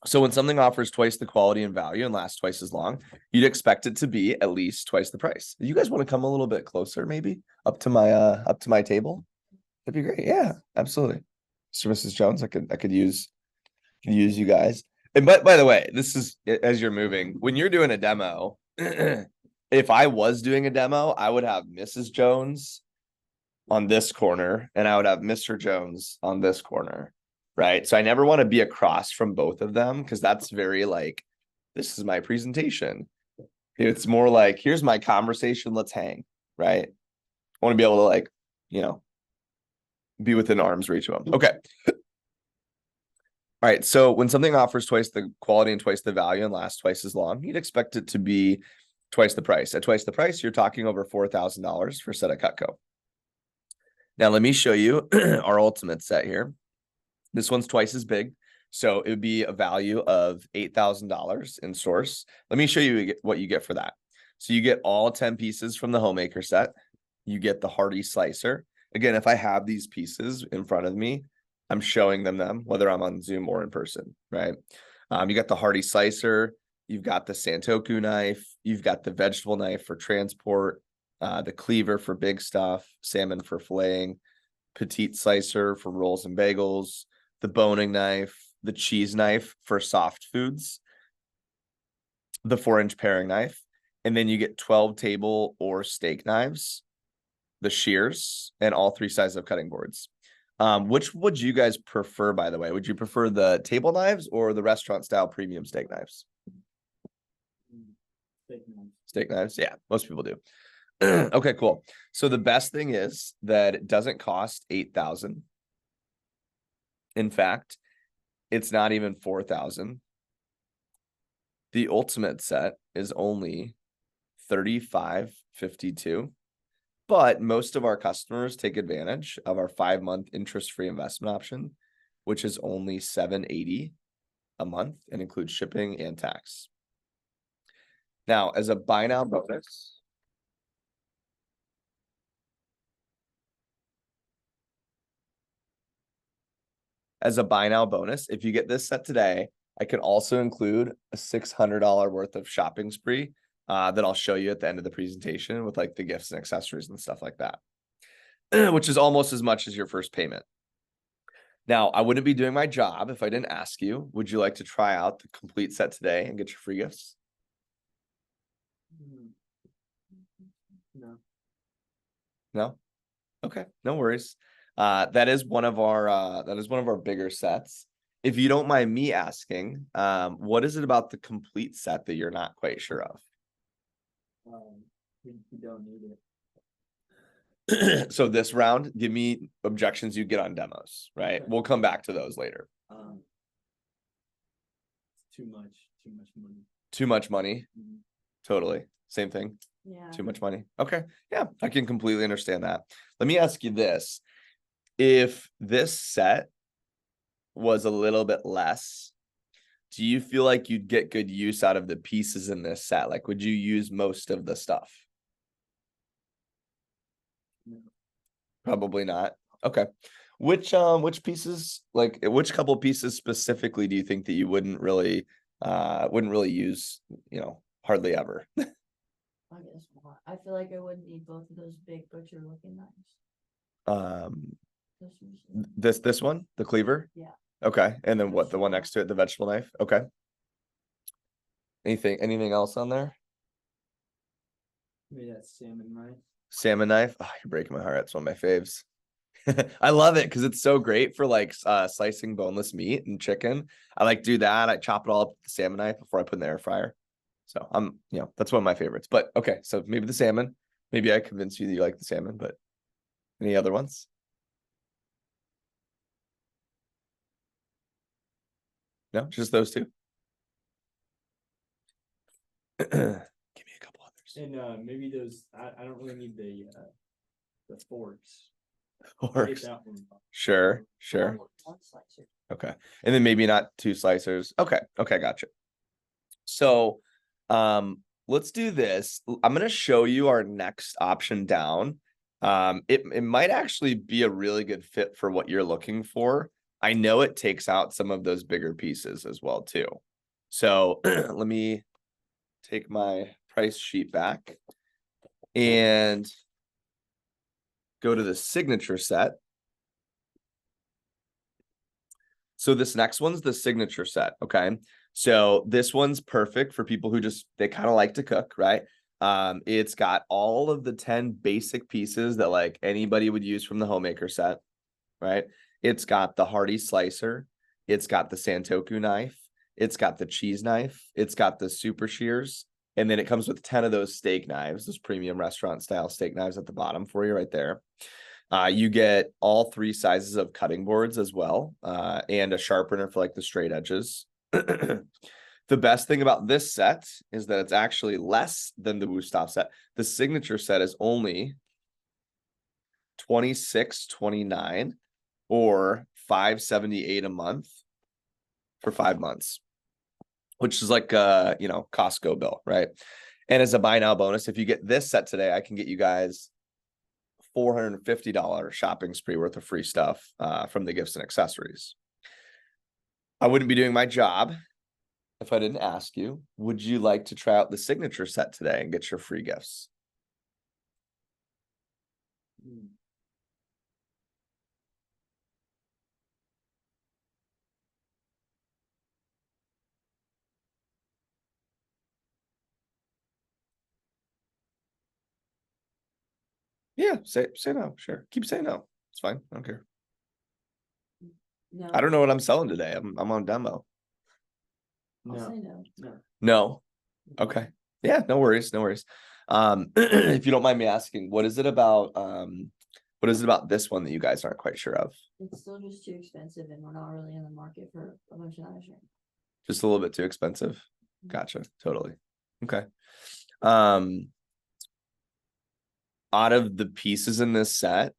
So when something offers twice the quality and value and lasts twice as long, you'd expect it to be at least twice the price. You guys want to come a little bit closer, maybe up to my table? That'd be great. Yeah, absolutely. Mr. and Mrs. Jones, I could use you guys. And by the way, this is as you're moving, when you're doing a demo, if I was doing a demo, I would have Mrs. Jones on this corner and I would have Mr. Jones on this corner. Right. So I never want to be across from both of them because that's very like, this is my presentation. It's more like, here's my conversation. Let's hang. Right. I want to be able to like, be within arm's reach of them. Okay. All right. So when something offers twice the quality and twice the value and lasts twice as long, you'd expect it to be twice the price. At twice the price, you're talking over $4,000 for a set of Cutco. Now, let me show you our ultimate set here. This one's twice as big. So it would be a value of $8,000 in source. Let me show you what you get for that. So you get all 10 pieces from the homemaker set. You get the hearty slicer. Again, if I have these pieces in front of me, I'm showing them, whether I'm on Zoom or in person, right? You got the hearty slicer. You've got the Santoku knife. You've got the vegetable knife for transport, the cleaver for big stuff, salmon for filleting, petite slicer for rolls and bagels, the boning knife, the cheese knife for soft foods, the 4-inch paring knife, and then you get 12 table or steak knives, the shears, and all 3 sizes of cutting boards. Which would you guys prefer, by the way? Would you prefer the table knives or the restaurant style premium steak knives? Steak knives. Yeah, most people do. Okay, cool. So the best thing is that it doesn't cost $8,000. In fact, it's not even $4,000. The ultimate set is only $3,552. But most of our customers take advantage of our 5-month interest-free investment option, which is only $780 a month and includes shipping and tax. Now, as a buy now bonus, if you get this set today, I can also include a $600 worth of shopping spree that I'll show you at the end of the presentation with like the gifts and accessories and stuff like that, which is almost as much as your first payment. Now, I wouldn't be doing my job if I didn't ask you, would you like to try out the complete set today and get your free gifts? No. No? Okay, no worries. That is one of our bigger sets. If you don't mind me asking, what is it about the complete set that you're not quite sure of? We don't need it. So this round, give me objections you get on demos, right? Okay. We'll come back to those later. Too much money. Too much money? Mm-hmm. Totally. Same thing. Yeah. Too much money. Okay. Yeah, I can completely understand that. Let me ask you this. If this set was a little bit less, do you feel like you'd get good use out of the pieces in this set? Like, would you use most of the stuff? No. Probably not. Okay. Which pieces, like which couple pieces specifically do you think that you wouldn't really use, hardly ever? I guess not. I feel like I wouldn't need both of those big butcher looking knives. This one, the cleaver? Yeah. Okay. And then what, the one next to it, the vegetable knife? Okay. Anything else on there? Maybe that salmon knife. Salmon knife. Oh, you're breaking my heart. It's one of my faves. I love it because it's so great for like slicing boneless meat and chicken. I like do that. I chop it all up with the salmon knife before I put in the air fryer. So that's one of my favorites. But okay, so maybe the salmon. Maybe I convinced you that you like the salmon, but any other ones? No, just those two. Give me a couple others. And maybe those. I don't really need the forks. Forks. That one. Sure. One slicer. Okay. And then maybe not 2 slicers. Okay, gotcha. So let's do this. I'm going to show you our next option down. It might actually be a really good fit for what you're looking for. I know it takes out some of those bigger pieces as well too. So let me take my price sheet back and go to the signature set. So this next one's the signature set, okay? So this one's perfect for people who just, they kind of like to cook, right? It's got all of the 10 basic pieces that like anybody would use from the homemaker set, right? It's got the hearty slicer. It's got the Santoku knife. It's got the cheese knife. It's got the super shears. And then it comes with 10 of those steak knives, those premium restaurant style steak knives at the bottom for you right there. You get all 3 sizes of cutting boards as well, and a sharpener for like the straight edges. The best thing about this set is that it's actually less than the Wusthof set. The signature set is only $26.29 or $5.78 a month for 5 months, which is like a, you know, Costco bill, right? And as a buy now bonus, if you get this set today, I can get you guys $450 shopping spree worth of free stuff from the gifts and accessories. I wouldn't be doing my job if I didn't ask you, would you like to try out the signature set today and get your free gifts? Yeah, say no. Sure. Keep saying no. It's fine. I don't care. No. I don't know what I'm selling today. I'm on demo. I'll say No, no. no. No. Okay. Yeah, no worries. No worries. If you don't mind me asking, what is it about this one that you guys aren't quite sure of? It's still just too expensive and we're not really in the market for a bunch of knives right now. Just a little bit too expensive. Gotcha. Totally. Okay. Out of the pieces in this set,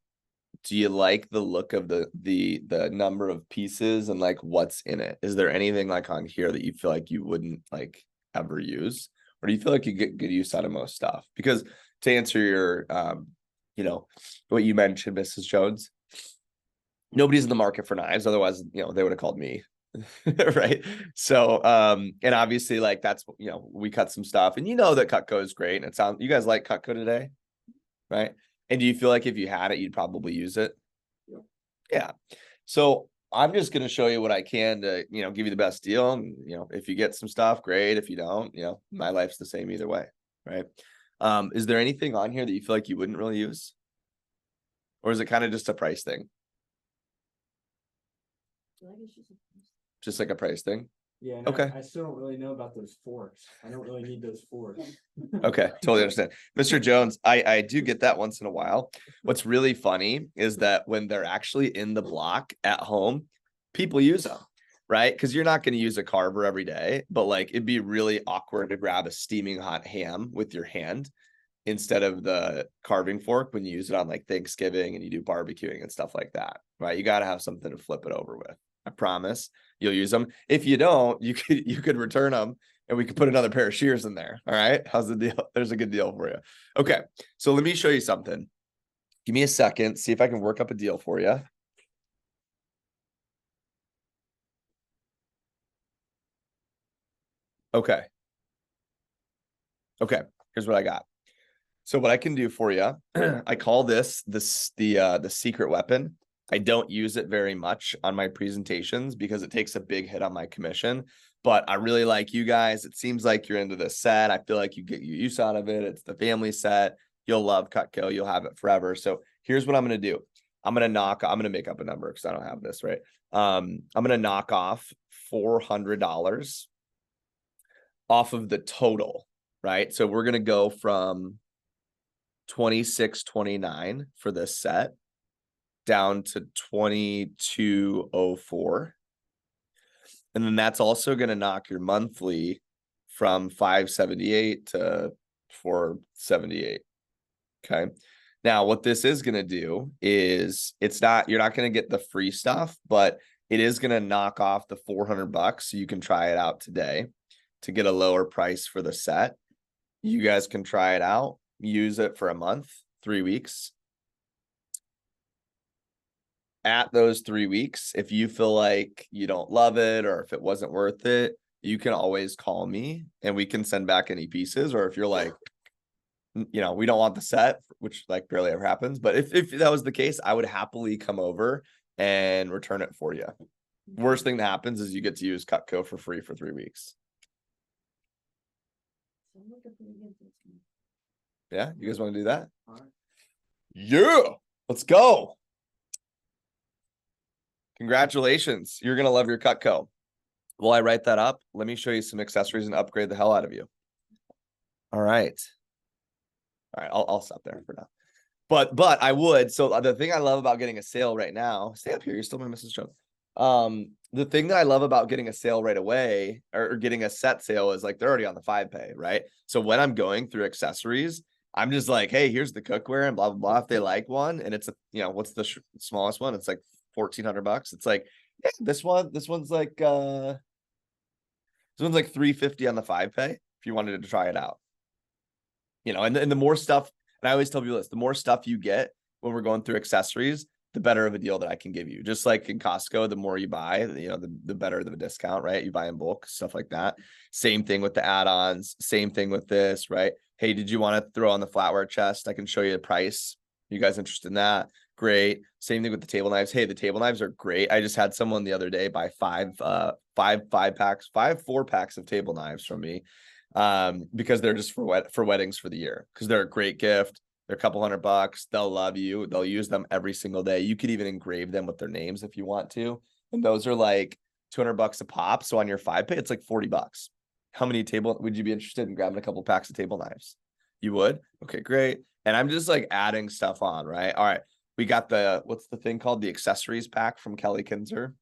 do you like the look of the number of pieces and like what's in it? Is there anything like on here that you feel like you wouldn't like ever use? Or do you feel like you get good use out of most stuff? Because to answer your you know, what you mentioned, Mrs. Jones, nobody's in the market for knives, otherwise, you know, they would have called me. Right. So and obviously like that's, you know, we cut some stuff and you know that Cutco is great. And it sounds, you guys like Cutco today, right? And do you feel like if you had it, you'd probably use it? Yep. Yeah. So I'm just going to show you what I can to, you know, give you the best deal. And, you know, if you get some stuff, great. If you don't, you know, my life's the same either way. Right. Is there anything on here that you feel like you wouldn't really use? Or is it kind of just a price thing? I feel like it's Just like a price thing? Yeah, and Okay. I still don't really know about those forks. I don't really need those forks. Okay, totally understand. Mr. Jones, I do get that once in a while. What's really funny is that when they're actually in the block at home, people use them, right? Because you're not going to use a carver every day, but like it'd be really awkward to grab a steaming hot ham with your hand instead of the carving fork when you use it on like Thanksgiving and you do barbecuing and stuff like that, right? You got to have something to flip it over with. I promise you'll use them. If you don't, you could return them and we could put another pair of shears in there. All right. How's the deal? There's a good deal for you. Okay. So let me show you something. Give me a second. See if I can work up a deal for you. Okay. Okay. Here's what I got. So what I can do for you, I call this the secret weapon. I don't use it very much on my presentations because it takes a big hit on my commission, but I really like you guys. It seems like you're into this set. I feel like you get your use out of it. It's the family set. You'll love Cutco. You'll have it forever. So here's what I'm going to do. I'm going to make up a number because I don't have this, right? I'm going to knock off $400 off of the total, right? So we're going to go from $26.29 for this set down to $22.04. And then that's also going to knock your monthly from $578 to $478. Okay. Now what this is going to do is you're not going to get the free stuff, but it is going to knock off the $400 so you can try it out today to get a lower price for the set. You guys can try it out, use it for a month, 3 weeks. at those 3 weeks, if you feel like you don't love it or if it wasn't worth it, you can always call me and we can send back any pieces. Or if you're like, we don't want the set, which like barely ever happens. But if that was the case, I would happily come over and return it for you. Worst thing that happens is you get to use Cutco for free for 3 weeks. Yeah, you guys want to do that? Yeah, let's go. Congratulations. You're going to love your Cutco. While I write that up, let me show you some accessories and upgrade the hell out of you. All right. All right, I'll stop there for now. But I would. So the thing I love about getting a sale right now, stay up here. You're still my Mrs. Jones. The thing that I love about getting a sale right away or getting a set sale is like they're already on the 5-pay, right? So when I'm going through accessories, I'm just like, hey, here's the cookware and blah blah blah. If they like one, and it's what's the smallest one? It's like $1,400. It's like, yeah, this one's like $350 on the 5-pay if you wanted to try it out. And the more stuff, and I always tell people this, the more stuff you get when we're going through accessories, the better of a deal that I can give you. Just like in Costco, the more you buy, the better the discount, right? You buy in bulk, stuff like that. Same thing with the add-ons, same thing with this, right? Hey, did you want to throw on the flatware chest? I can show you the price. You guys interested in that? Great. Same thing with the table knives. Hey, the table knives are great. I just had someone the other day buy 4 packs of table knives from me. Because they're just for weddings for the year, because they're a great gift. They're a couple $100. They'll love you. They'll use them every single day. You could even engrave them with their names if you want to. And those are like $200 a pop. So on your 5-pay, it's like $40. How many would you be interested in grabbing a couple packs of table knives? You would? Okay, great. And I'm just like adding stuff on, right? All right. We got what's the thing called? The accessories pack from Kelly Kinzer.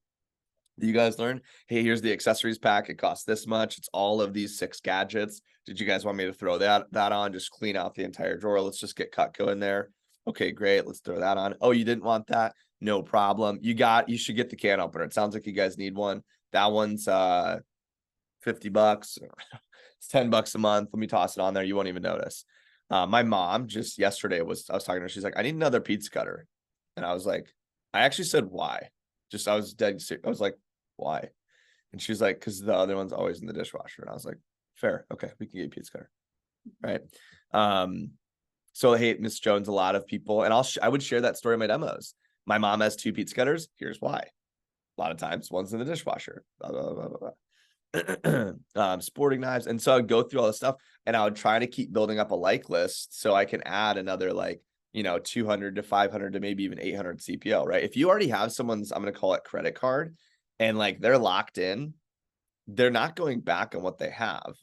You guys learn, hey, here's the accessories pack. It costs this much. It's all of these 6 gadgets. Did you guys want me to throw that on? Just clean out the entire drawer. Let's just get Cutco in there. Okay, great. Let's throw that on. Oh, you didn't want that? No problem. You should get the can opener. It sounds like you guys need one. That one's $50. It's $10 a month. Let me toss it on there. You won't even notice. My mom just yesterday I was talking to her. She's like, I need another pizza cutter. And I was like, I actually said, why? I was dead serious. I was like, why? And she's like, because the other one's always in the dishwasher. And I was like, fair. Okay, we can get you a pizza cutter. Right. So hey, Miss Jones, a lot of people, and I would share that story in my demos. My mom has 2 pizza cutters. Here's why. A lot of times one's in the dishwasher. Blah, blah, blah, blah, blah. Sporting knives. And so I'd go through all this stuff and I would try to keep building up a like list so I can add another 200 to 500 to maybe even 800 CPL, right? If you already have someone's, I'm going to call it credit card, and like they're locked in, they're not going back on what they have,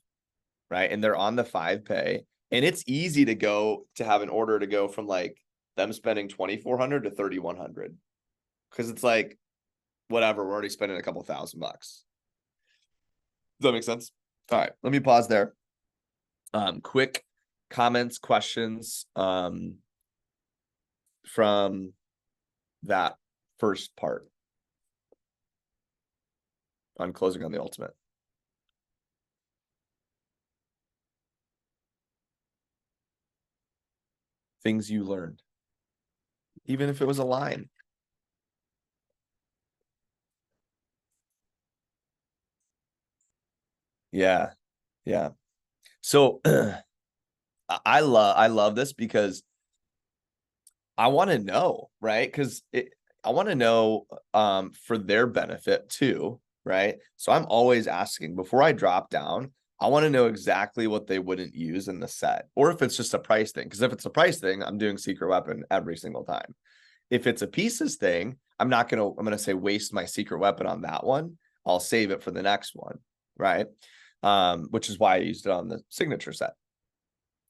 right? And they're on the 5-pay, and it's easy to have an order to go from like them spending 2,400 to 3,100, because it's like, whatever, we're already spending a couple $1,000. Does that make sense? All right, let me pause there. Quick comments, questions, from that first part on closing on the ultimate. Things you learned, even if it was a line. Yeah. So I love this because I want to know, right? Because I want to know for their benefit too, right? So I'm always asking before I drop down, I want to know exactly what they wouldn't use in the set, or if it's just a price thing. Because if it's a price thing, I'm doing secret weapon every single time. If it's a pieces thing, I'm gonna say waste my secret weapon on that one. I'll save it for the next one, right? Which is why I used it on the signature set.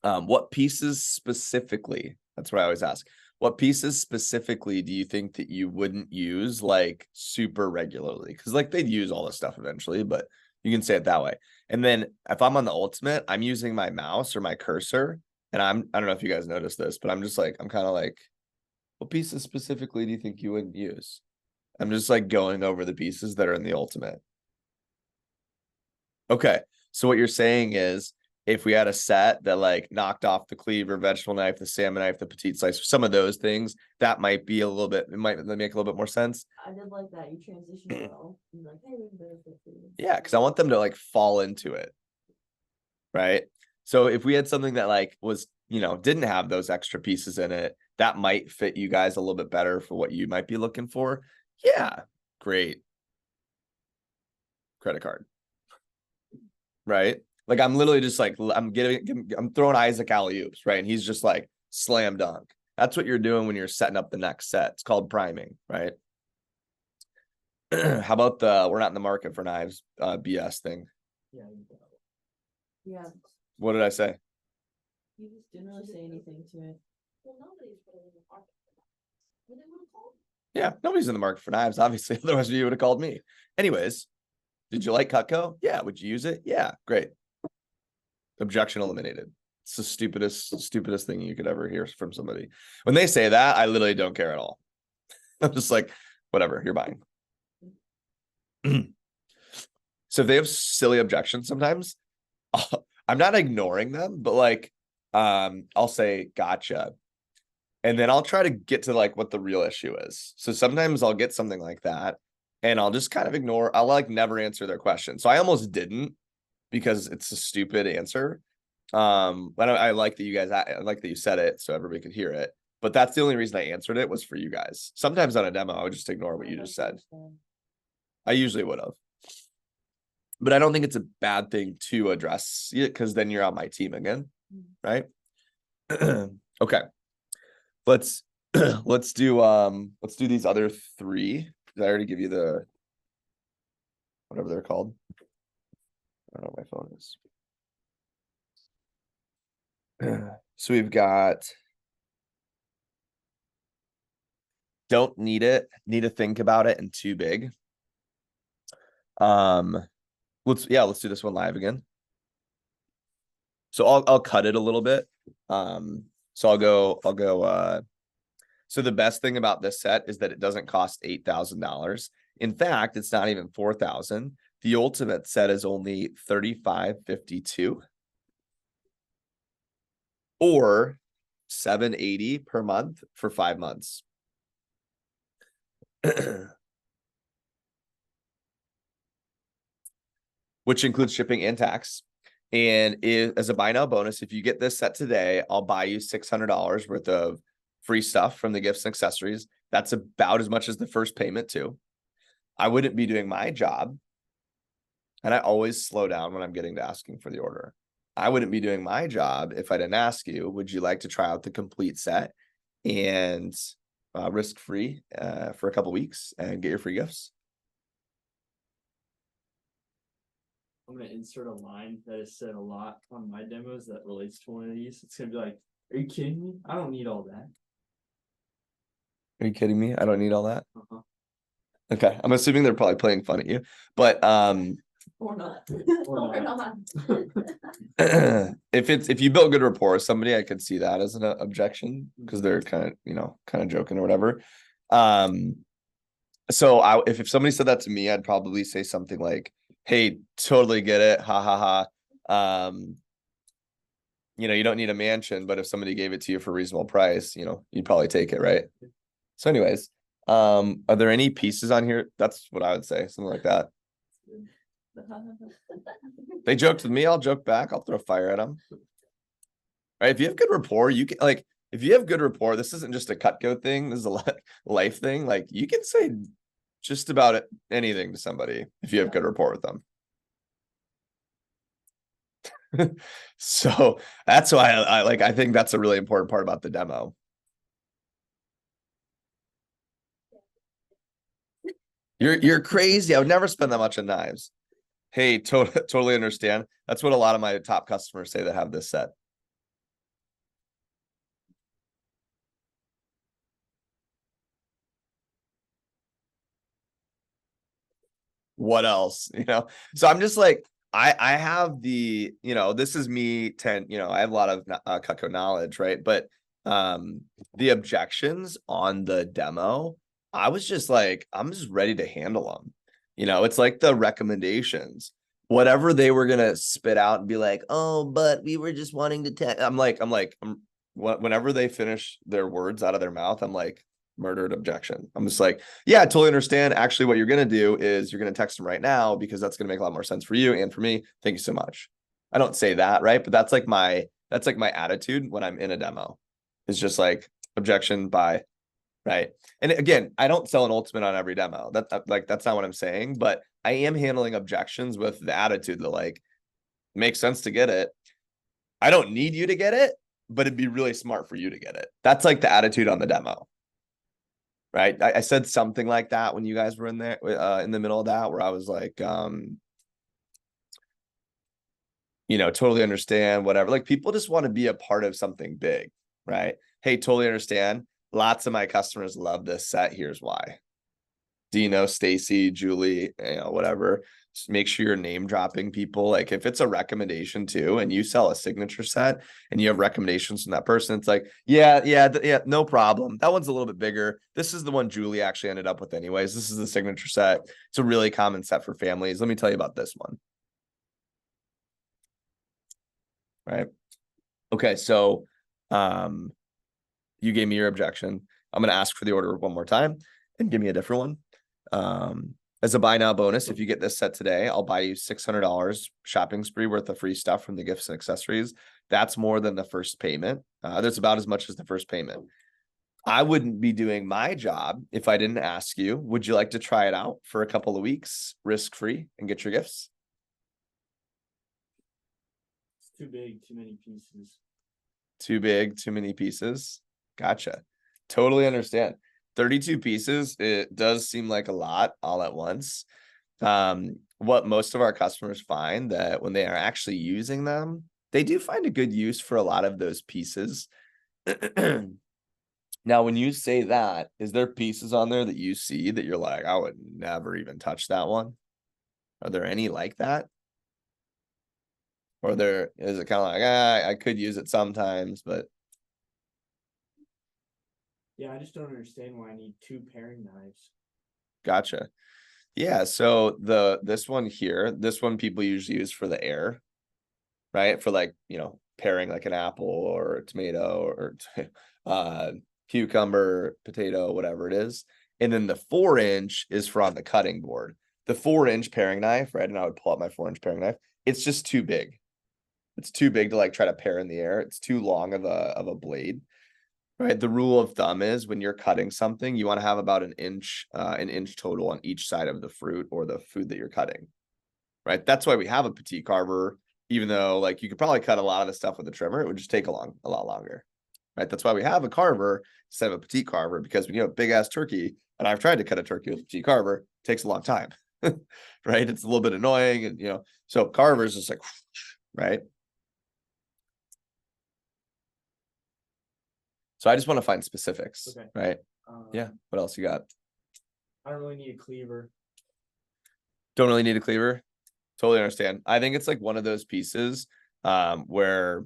What pieces specifically? That's what I always ask. What pieces specifically do you think that you wouldn't use like super regularly? Because like they'd use all this stuff eventually, but you can say it that way. And then if I'm on the ultimate, I'm using my mouse or my cursor, and I don't know if you guys noticed this, but I'm kind of like, what pieces specifically do you think you wouldn't use? I'm just like going over the pieces that are in the ultimate. Okay, so what you're saying is if we had a set that like knocked off the cleaver, vegetable knife, the salmon knife, the petite slice, some of those things, that might be a little bit, it might make a little bit more sense. I did like that. You transitioned well. You're like, hey, we can benefit from this. Yeah, because I want them to like fall into it. Right. So if we had something that like was, didn't have those extra pieces in it, that might fit you guys a little bit better for what you might be looking for. Yeah, great. Credit card. Right. Like I'm literally just like, I'm throwing Isaac alley-oops, right? And he's just like slam dunk. That's what you're doing when you're setting up the next set. It's called priming, right? How about we're not in the market for knives, BS thing? Yeah. Yeah, What did I say? you just didn't really say anything to it. Well, nobody's really in the market for that. What they would have called? Yeah, nobody's in the market for knives, obviously. Otherwise, you would have called me. Anyways, did you like Cutco? Yeah. Would you use it? Yeah. Great. Objection eliminated. It's the stupidest thing you could ever hear from somebody. When they say that, I literally don't care at all. I'm just like, whatever, you're buying. So if they have silly objections sometimes, I'm not ignoring them, but like, I'll say, gotcha. And then I'll try to get to like what the real issue is. So sometimes I'll get something like that and I'll just kind of ignore, I'll like never answer their question. So I almost didn't because it's a stupid answer. But I like that I like that you said it so everybody could hear it. But that's the only reason I answered it was for you guys. Sometimes on a demo, I would just ignore what you just said. I usually would have. But I don't think it's a bad thing to address it because then you're on my team again, right? Okay. Let's do these other three. Did I already give you the whatever they're called? I don't know what my phone is. So we've got don't need it, need to think about it, and too big. Let's do this one live again. So I'll cut it a little bit. So I'll go so the best thing about this set is that it doesn't cost $8,000. In fact, it's not even 4,000. The ultimate set is only $3,552 or $780 per month for 5 months. Which includes shipping and tax. And as a buy now bonus, if you get this set today, I'll buy you $600 worth of free stuff from the gifts and accessories. That's about as much as the first payment too. I wouldn't be doing my job. And I always slow down when I'm getting to asking for the order. I wouldn't be doing my job if I didn't ask you, would you like to try out the complete set and risk-free for a couple weeks and get your free gifts? I'm gonna insert a line that is said a lot on my demos that relates to one of these. It's gonna be like, "Are you kidding me? I don't need all that." Are you kidding me? I don't need all that. Uh-huh. Okay, I'm assuming they're probably playing fun at you, but Or not. Or Or not. not. if you build good rapport with somebody, I could see that as an objection because they're kind of joking or whatever. So if somebody said that to me, I'd probably say something like, "Hey, totally get it, ha ha ha." You don't need a mansion, but if somebody gave it to you for a reasonable price, you'd probably take it, right? So, anyways, are there any pieces on here? That's what I would say, something like that. They joked with me, I'll joke back. I'll throw fire at them. Right? If you have good rapport, you can if you have good rapport, this isn't just a Cutco thing. This is a life thing. Like you can say just about anything to somebody if you have good rapport with them. So that's why I think that's a really important part about the demo. You're crazy. I would never spend that much on knives. Hey, totally understand. That's what a lot of my top customers say that have this set. What else? So I'm just like, I have the, this is me I have a lot of Cutco knowledge, right? But the objections on the demo, I was just like, I'm just ready to handle them. It's like the recommendations. whatever they were gonna spit out and be like, oh, but we were just wanting to whenever they finish their words out of their mouth, I'm like, murdered objection. I'm just like, yeah, I totally understand. Actually, what you're gonna do is you're gonna text them right now because that's gonna make a lot more sense for you and for me. Thank you so much. I don't say that, right? But that's like my attitude when I'm in a demo. It's just like objection by, right? And again, I don't sell an ultimate on every demo. That's not what I'm saying, but I am handling objections with the attitude that like makes sense to get it. I don't need you to get it, but it'd be really smart for you to get it. That's like the attitude on the demo. Right. I said something like that when you guys were in there in the middle of that, where I was like, totally understand, whatever. Like people just want to be a part of something big, right? Hey, totally understand. Lots of my customers love this set. Here's why. Dino, Stacy, Julie, whatever. Just make sure you're name dropping people. Like if it's a recommendation too, and you sell a signature set and you have recommendations from that person, it's like, yeah, no problem. That one's a little bit bigger. This is the one Julie actually ended up with anyways. This is the signature set. It's a really common set for families. Let me tell you about this one. Right. Okay. So, you gave me your objection. I'm going to ask for the order one more time and give me a different one. As a buy now bonus, if you get this set today, I'll buy you $600 shopping spree worth of free stuff from the gifts and accessories. That's more than the first payment. That's about as much as the first payment. I wouldn't be doing my job if I didn't ask you, would you like to try it out for a couple of weeks, risk-free, and get your gifts? It's too big, too many pieces. Too big, too many pieces. Gotcha. Totally understand. 32 pieces, it does seem like a lot all at once. What most of our customers find that when they are actually using them, they do find a good use for a lot of those pieces. Now, when you say that, is there pieces on there that you see that you're like, I would never even touch that one? Are there any like that? Or is it kind of like, I could use it sometimes, but Yeah, I just don't understand why I need 2 paring knives. gotcha. Yeah, so this one here, this one people usually use for the air, right? For like, pairing like an apple or a tomato or cucumber, potato, whatever it is. And then the 4-inch is for on the cutting board. The 4-inch paring knife, right? And I would pull out my 4-inch paring knife. It's just too big. It's too big to like try to pair in the air. It's too long of a blade. Right. The rule of thumb is when you're cutting something, you want to have about an inch total on each side of the fruit or the food that you're cutting. Right. That's why we have a petite carver, even though like you could probably cut a lot of the stuff with a trimmer. It would just take a lot longer. Right. That's why we have a carver instead of a petite carver, because when you have a big ass turkey, and I've tried to cut a turkey with a petite carver, it takes a long time. Right. It's a little bit annoying. And, so carvers is like, right. So I just want to find specifics, Okay. right? Yeah. What else you got? I don't really need a cleaver. Don't really need a cleaver. Totally understand. I think it's like one of those pieces where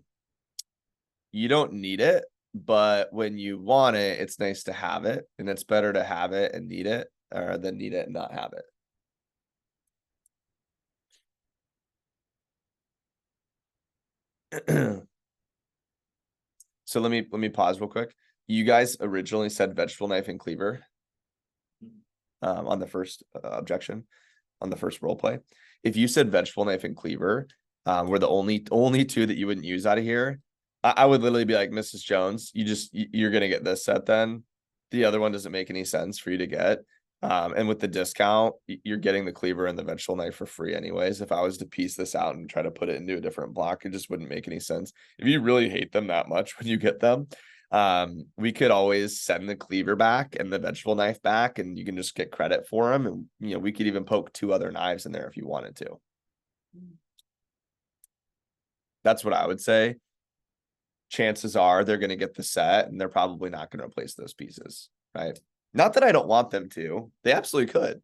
you don't need it, but when you want it, it's nice to have it, and it's better to have it and need it than need it and not have it. So let me pause real quick. You guys originally said vegetable knife and cleaver on the first objection, on the first role play. If you said vegetable knife and cleaver were the only 2 that you wouldn't use out of here, I would literally be like, Mrs. Jones, you're gonna get this set then. The other one doesn't make any sense for you to get. And with the discount, you're getting the cleaver and the vegetable knife for free anyways. If I was to piece this out and try to put it into a different block, it just wouldn't make any sense. If you really hate them that much when you get them, we could always send the cleaver back and the vegetable knife back, and you can just get credit for them. And, we could even poke 2 other knives in there if you wanted to. That's what I would say. Chances are they're going to get the set and they're probably not going to replace those pieces, right? Not that I don't want them to, they absolutely could,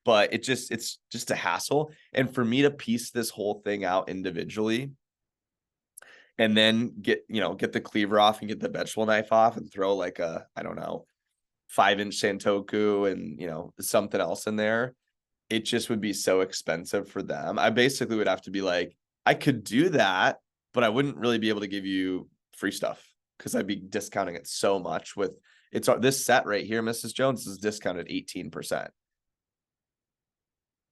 but it's just a hassle. And for me to piece this whole thing out individually and then get the cleaver off and get the vegetable knife off and throw like a, I don't know, 5-inch Santoku and, something else in there. it just would be so expensive for them. I basically would have to be like, I could do that, but I wouldn't really be able to give you free stuff because I'd be discounting it so much with it's this set right here, Mrs. Jones, is discounted 18%.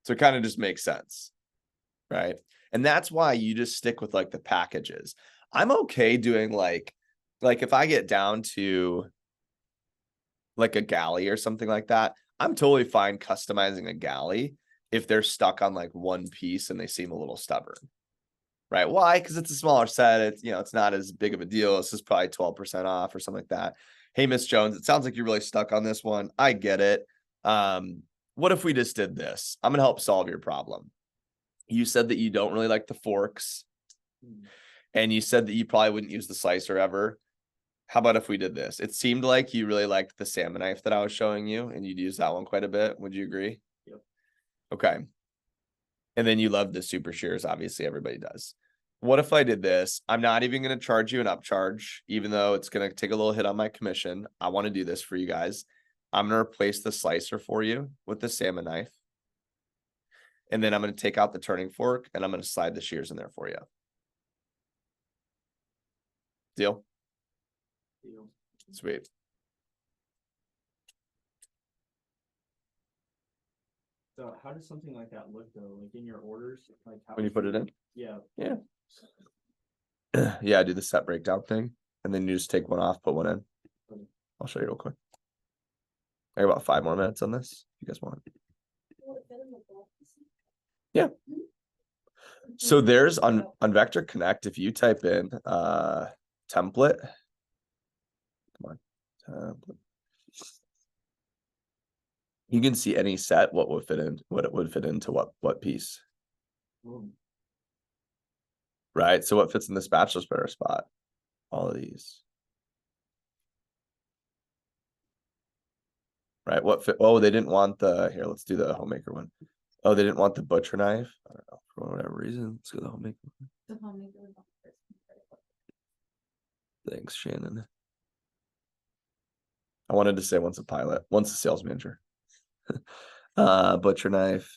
So it kind of just makes sense, right? And that's why you just stick with like the packages. I'm okay doing like if I get down to like a galley or something like that, I'm totally fine customizing a galley if they're stuck on like one piece and they seem a little stubborn. Right? Why? Because it's a smaller set. It's, it's not as big of a deal. This is probably 12% off or something like that. Hey, Miss Jones, it sounds like you're really stuck on this one. I get it. What if we just did this? I'm gonna help solve your problem. You said that you don't really like the forks, and you said that you probably wouldn't use the slicer ever. How about if we did this? It seemed like you really liked the salmon knife that I was showing you, and you'd use that one quite a bit. Would you agree? Yep. Okay. And then you love the super shears. Obviously, everybody does. What if I did this? I'm not even going to charge you an upcharge, even though it's going to take a little hit on my commission. I want to do this for you guys. I'm going to replace the slicer for you with the salmon knife. And then I'm going to take out the turning fork and I'm going to slide the shears in there for you. Deal? Deal. Sweet. So how does something like that look though? Like in your orders, like how When you put it in? Yeah. Yeah. Yeah, I do the set breakdown thing. And then you just take one off, put one in. I'll show you real quick. I got about 5 more minutes on this. If you guys want. Yeah. So there's on Vector Connect, if you type in template. Come on. Template. You can see any set, what would fit in, what it would fit into what piece. Right. So what fits in the spatula spreader spot? All of these. Right. What fit? Oh, they didn't want the here. Let's do the homemaker one. Oh, they didn't want the butcher knife. I don't know, for whatever reason. Let's go to the homemaker. The homemaker was on the first. Thanks, Shannon. I wanted to say once a pilot, once a sales manager. Butcher knife.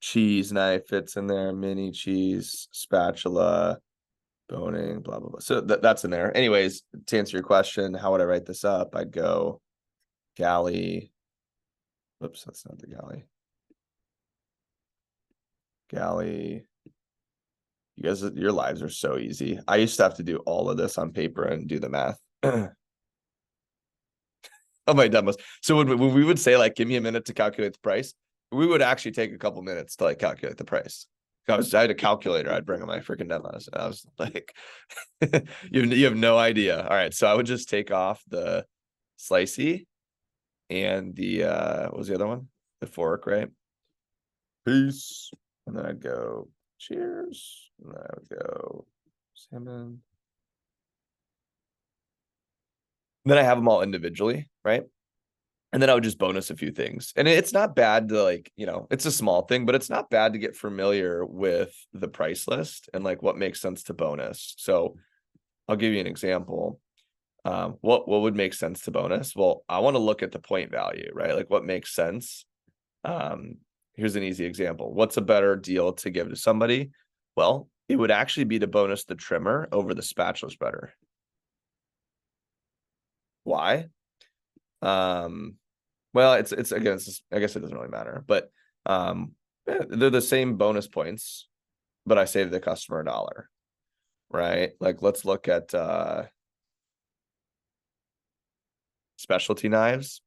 Cheese knife fits in there, mini cheese, spatula, boning, blah, blah, blah. So that's in there. Anyways, to answer your question, how would I write this up? I'd go galley. Whoops, that's not the galley. Galley. You guys, your lives are so easy. I used to have to do all of this on paper and do the math. Oh, my demos. So when we would say like, give me a minute to calculate the price, we would actually take a couple minutes to like calculate the price. I had a calculator. I'd bring on my freaking demos. And I was like, you have no idea. All right. So I would just take off the slicey and the, what was the other one? The fork, right? Peace. And then I'd go cheers. And then I would go salmon. And then I have them all individually, right? And then I would just bonus a few things. And it's not bad to like, it's a small thing, but it's not bad to get familiar with the price list and like what makes sense to bonus. So I'll give you an example. What would make sense to bonus? Well, I want to look at the point value, right? Like what makes sense. Here's an easy example. What's a better deal to give to somebody? Well, it would actually be to bonus the trimmer over the spatula spreader. Why? Well, it's again, I guess it doesn't really matter, but they're the same bonus points, but I save the customer $1, right? Like let's look at specialty knives.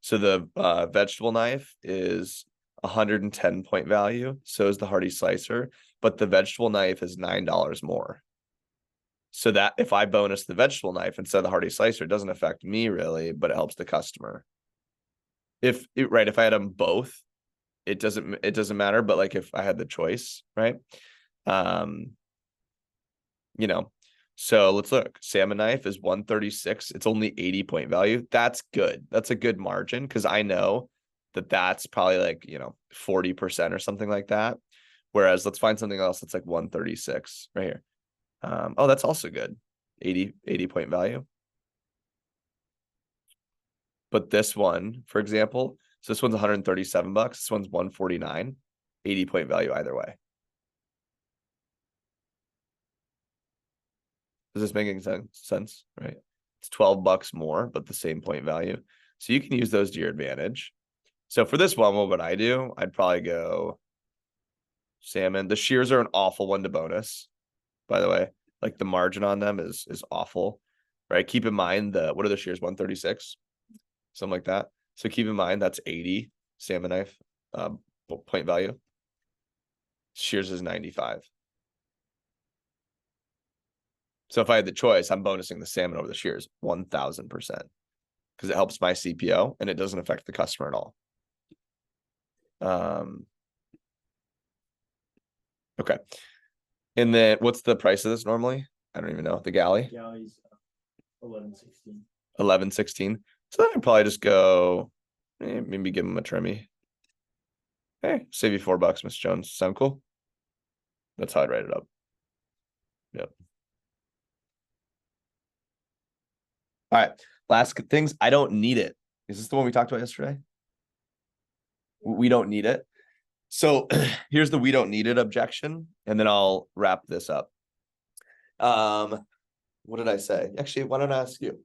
So the vegetable knife is 110 point value, so is the Hardy slicer, but the vegetable knife is $9 more. So that if I bonus the vegetable knife instead of the Hardy slicer, it doesn't affect me really, but it helps the customer. If I had them both, it doesn't matter. But like if I had the choice, right? So let's look. Salmon knife is 136. It's only 80 point value. That's good. That's a good margin because I know that's probably like 40% or something like that. Whereas let's find something else that's like 136 right here. Oh, that's also good. 80 point value. But this one, for example, So this one's 137 bucks. This one's 149, 80-point value either way. Does this make any sense? Right. It's 12 bucks more, but the same point value. So you can use those to your advantage. So for this one, what would I do? I'd probably go salmon. The shears are an awful one to bonus, by the way. Like the margin on them is awful, right? Keep in mind what are the shears? 136, something like that. So keep in mind that's 80 salmon knife point value. Shears is 95. So if I had the choice, I'm bonusing the salmon over the shears 1000% because it helps my CPO and it doesn't affect the customer at all. Okay. And then what's the price of this normally? I don't even know. The galley? Galley's 11.16. 11.16. So then I'd probably just go maybe give him a trimmy. Hey, save you $4, Miss Jones. Sound cool? That's how I'd write it up. Yep. All right. Last things. I don't need it. Is this the one we talked about yesterday? We don't need it. So here's the we don't need it objection, and then I'll wrap this up. What did I say? Actually, why don't I ask you?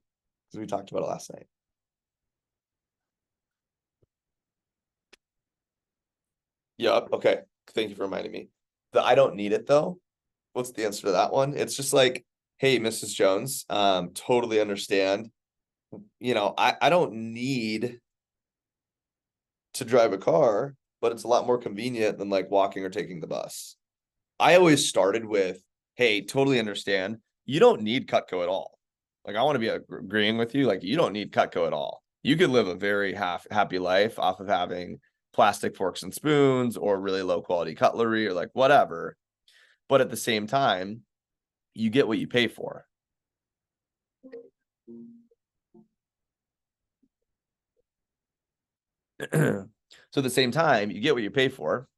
Because we talked about it last night. Yep. Okay. Thank you for reminding me. I don't need it though. What's the answer to that one? It's just like, hey, Mrs. Jones, totally understand. I don't need to drive a car, but it's a lot more convenient than like walking or taking the bus. I always started with, hey, totally understand. You don't need Cutco at all. Like, I want to be agreeing with you. Like, you don't need Cutco at all. You could live a very happy life off of having plastic forks and spoons or really low quality cutlery or like whatever. But at the same time, you get what you pay for. So at the same time, you get what you pay for.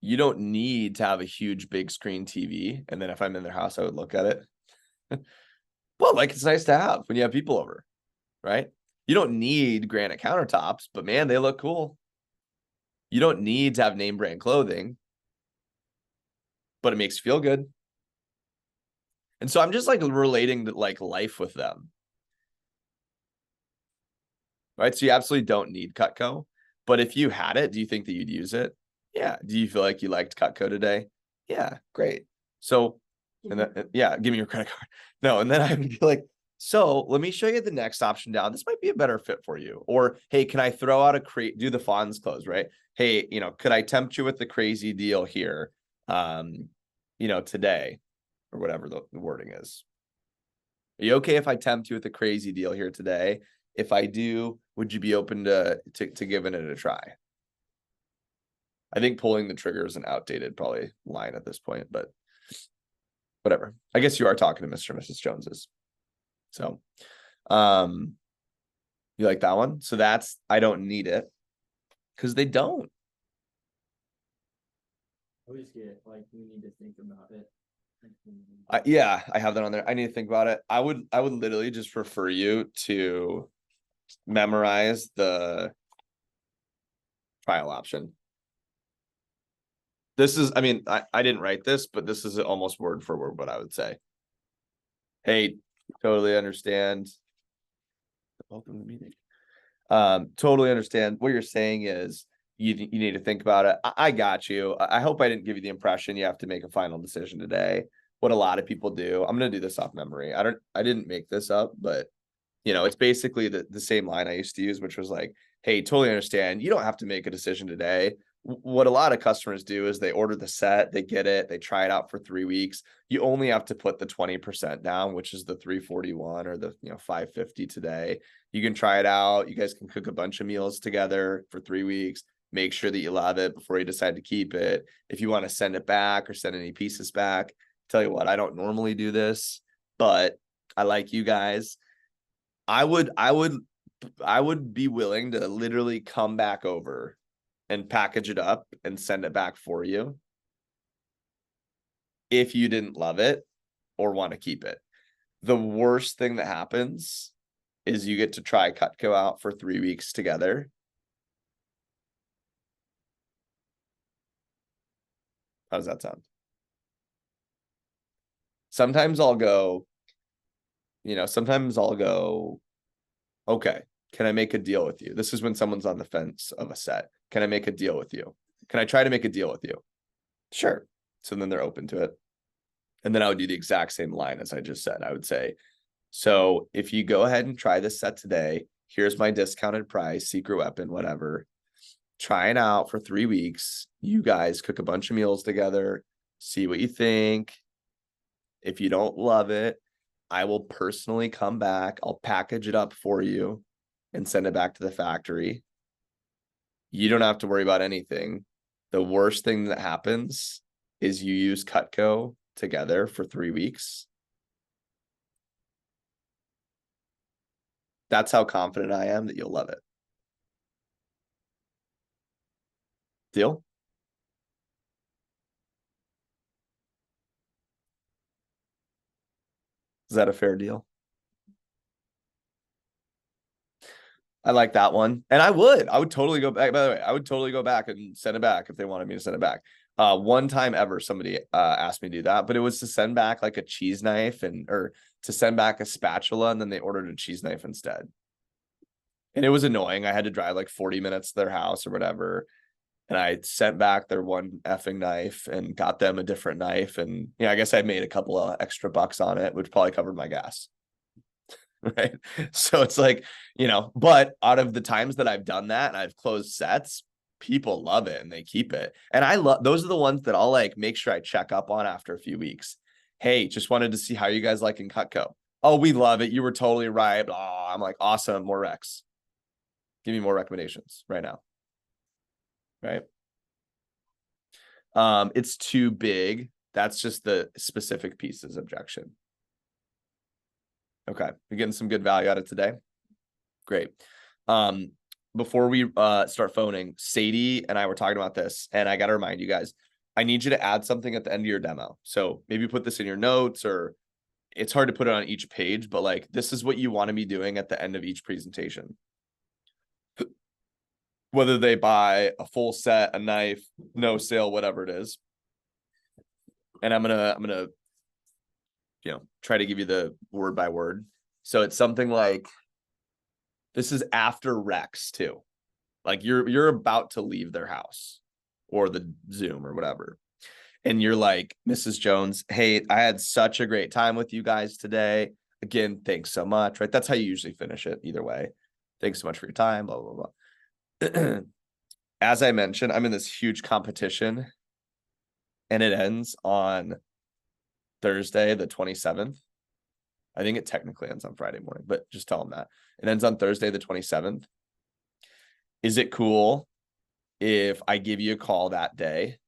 You don't need to have a huge big screen TV. And then if I'm in their house, I would look at it. Well, like it's nice to have when you have people over, right? You don't need granite countertops, but man, they look cool. You don't need to have name brand clothing, but it makes you feel good. And so I'm just like relating to like life with them. Right. So you absolutely don't need Cutco. But if you had it, do you think that you'd use it? Yeah. Do you feel like you liked Cutco today? Yeah, great. So, and then, yeah, give me your credit card. No, and then I would be like, so let me show you the next option down. This might be a better fit for you. Or, hey, can I throw out a crate, do the Fonz close, right? Hey, could I tempt you with the crazy deal here, today, or whatever the wording is. Are you okay if I tempt you with a crazy deal here today? If I do, would you be open to giving it a try? I think pulling the trigger is an outdated probably line at this point, but whatever. I guess you are talking to Mr. and Mrs. Joneses. So, you like that one? So that's, I don't need it because they don't. I always get like, we need to think about it. Yeah, I have that on there. I need to think about it. I would literally just refer you to memorize the trial option. This is, I mean, I didn't write this, but this is almost word for word what I would say. Hey, totally understand. Welcome to the meeting. Totally understand. What you're saying is you need to think about it. I got you. I hope I didn't give you the impression you have to make a final decision today. What a lot of people do. I'm gonna do this off memory. I didn't make this up, but it's basically the same line I used to use, which was like, hey, totally understand. You don't have to make a decision today. What a lot of customers do is they order the set, they get it, they try it out for 3 weeks. You only have to put the 20% down, which is the 341 or the 550 today. You can try it out. You guys can cook a bunch of meals together for 3 weeks. Make sure that you love it before you decide to keep it. If you want to send it back or send any pieces back, tell you what, I don't normally do this, but I like you guys. I would be willing to literally come back over and package it up and send it back for you if you didn't love it or want to keep it. The worst thing that happens is you get to try Cutco out for 3 weeks together. How does that sound? Sometimes I'll go, okay, can I make a deal with you? This is when someone's on the fence of a set. Can I make a deal with you? Can I try to make a deal with you? Sure. So then they're open to it. And then I would do the exact same line as I just said. I would say, so if you go ahead and try this set today, here's my discounted price, secret weapon, whatever. Try it out for 3 weeks. You guys cook a bunch of meals together, see what you think. If you don't love it, I will personally come back. I'll package it up for you and send it back to the factory. You don't have to worry about anything. The worst thing that happens is you use Cutco together for 3 weeks. That's how confident I am that you'll love it. Deal? Is that a fair deal? I like that one. And I would totally go back. By the way, I would totally go back and send it back if they wanted me to send it back. One time ever, somebody asked me to do that, but it was to send back like a cheese knife or to send back a spatula, and then they ordered a cheese knife instead. And it was annoying. I had to drive like 40 minutes to their house or whatever. And I sent back their one effing knife and got them a different knife. And I guess I made a couple of extra bucks on it, which probably covered my gas. Right. So it's like, but out of the times that I've done that and I've closed sets, people love it and they keep it. And I love, those are the ones that I'll like make sure I check up on after a few weeks. Hey, just wanted to see how you guys like in Cutco. Oh, we love it. You were totally right. Oh, I'm like, awesome. More Rex. Give me more recommendations right now. Right. It's too big. That's just the specific pieces objection. Okay, you're getting some good value out of today. Great. Before we start phoning, Sadie and I were talking about this, and I got to remind you guys, I need you to add something at the end of your demo. So maybe put this in your notes, or it's hard to put it on each page, but like this is what you want to be doing at the end of each presentation. Whether they buy a full set, a knife, no sale, whatever it is. And I'm gonna try to give you the word by word. So it's something like, this is after Rex too. Like you're about to leave their house or the Zoom or whatever. And you're like, Mrs. Jones, hey, I had such a great time with you guys today. Again, thanks so much, right? That's how you usually finish it either way. Thanks so much for your time, blah, blah, blah. As I mentioned, I'm in this huge competition and it ends on Thursday, the 27th. I think it technically ends on Friday morning, but just tell them that. It ends on Thursday, the 27th. Is it cool if I give you a call that day?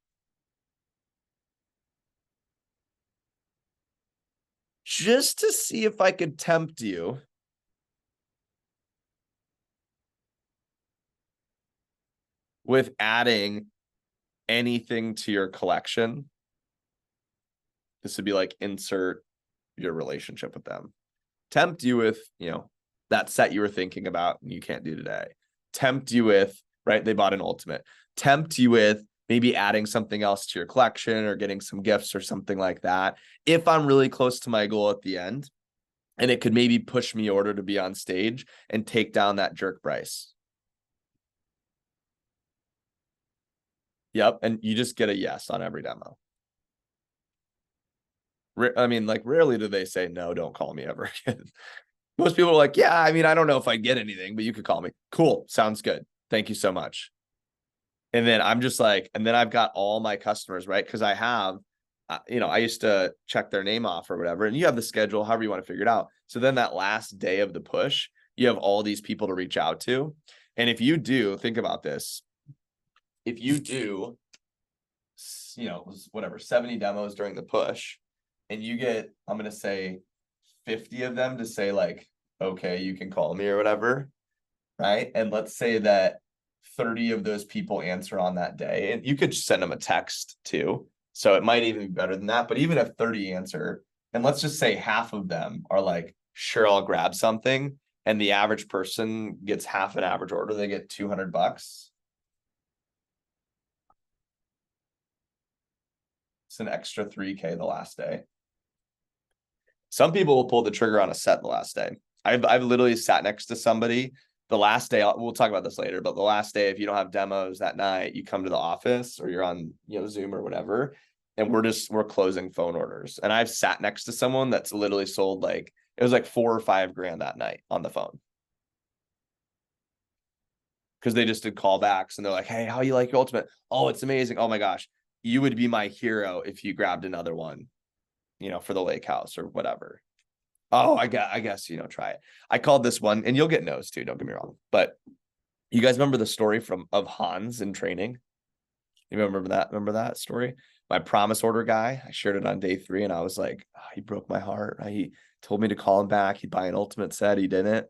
Just to see if I could tempt you with adding anything to your collection. This would be like insert your relationship with them. Tempt you with, that set you were thinking about and you can't do today. Tempt you with, right? They bought an ultimate. Tempt you with maybe adding something else to your collection or getting some gifts or something like that. If I'm really close to my goal at the end, and it could maybe push me order to be on stage and take down that jerk price. Yep. And you just get a yes on every demo. I mean, like rarely do they say, no, don't call me ever again. Most people are like, yeah, I mean, I don't know if I get anything, but you could call me. Cool. Sounds good. Thank you so much. And then I'm just like, and then I've got all my customers, right? Because I have, I used to check their name off or whatever, and you have the schedule, however you want to figure it out. So then that last day of the push, you have all these people to reach out to. And if you do, think about this. If you do, whatever, 70 demos during the push, and you get, I'm going to say 50 of them to say like, okay, you can call me or whatever, right? And let's say that 30 of those people answer on that day, and you could send them a text too. So it might even be better than that. But even if 30 answer, and let's just say half of them are like, sure, I'll grab something, and the average person gets half an average order, they get $200. It's an extra 3K the last day. Some people will pull the trigger on a set the last day. I've literally sat next to somebody the last day. We'll talk about this later, but the last day, if you don't have demos that night, you come to the office or you're on, Zoom or whatever, and we're closing phone orders. And I've sat next to someone that's literally sold like, it was like 4 or 5 grand that night on the phone. Because they just did callbacks and they're like, hey, how you like your ultimate? Oh, it's amazing. Oh my gosh. You would be my hero if you grabbed another one, for the lake house or whatever. Oh, I guess, try it. I called this one, and you'll get no's too, don't get me wrong. But you guys remember the story of Hans in training? You remember that? Remember that story? My promise order guy, I shared it on day 3, and I was like, he broke my heart. Right? He told me to call him back. He'd buy an ultimate set. He didn't.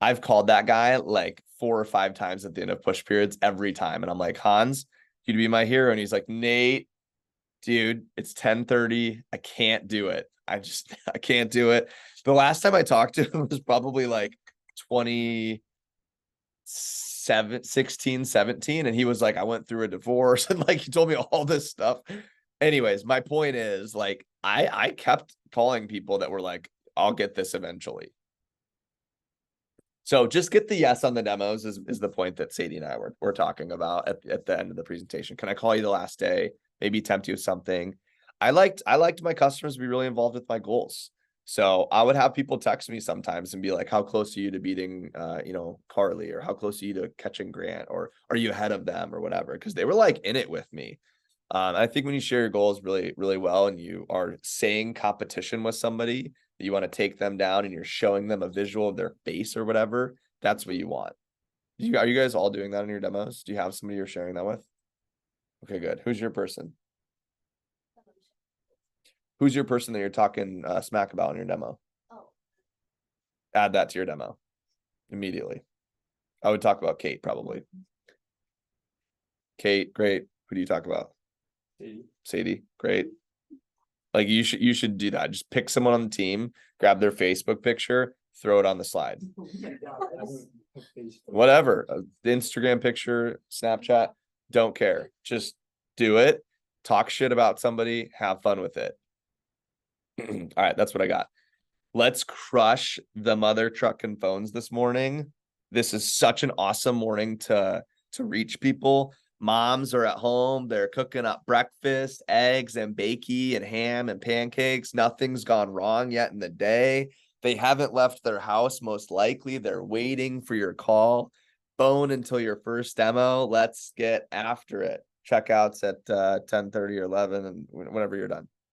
I've called that guy like 4 or 5 times at the end of push periods every time. And I'm like, Hans, you'd be my hero. And he's like, Nate, dude, it's 10:30. I can't do it. I can't do it. The last time I talked to him was probably like 16, 17. And he was like, I went through a divorce, and like, he told me all this stuff. Anyways, my point is, like, I kept calling people that were like, I'll get this eventually. So just get the yes on the demos is the point that Sadie and I were talking about at the end of the presentation. Can I call you the last day? Maybe tempt you with something. I liked my customers to be really involved with my goals. So I would have people text me sometimes and be like, how close are you to beating, Carly, or how close are you to catching Grant, or are you ahead of them or whatever? Because they were like in it with me. I think when you share your goals really, really well, and you are saying competition with somebody that you want to take them down, and you're showing them a visual of their face or whatever, that's what you want. Are you guys all doing that in your demos? Do you have somebody you're sharing that with? Okay, good. Who's your person? Who's your person that you're talking smack about in your demo? Oh. Add that to your demo immediately. I would talk about Kate probably. Kate, great. Who do you talk about? Sadie, great. Like, you should do that. Just pick someone on the team, grab their Facebook picture, throw it on the slide. Whatever, the Instagram picture, Snapchat, don't care. Just do it. Talk shit about somebody, have fun with it. All right, that's what I got. Let's crush the mother truck and phones this morning. This is such an awesome morning to reach people. Moms are at home. They're cooking up breakfast, eggs and bakey and ham and pancakes. Nothing's gone wrong yet in the day. They haven't left their house. Most likely they're waiting for your call. Phone until your first demo. Let's get after it. Checkouts at 10:30 or 11, and whenever you're done.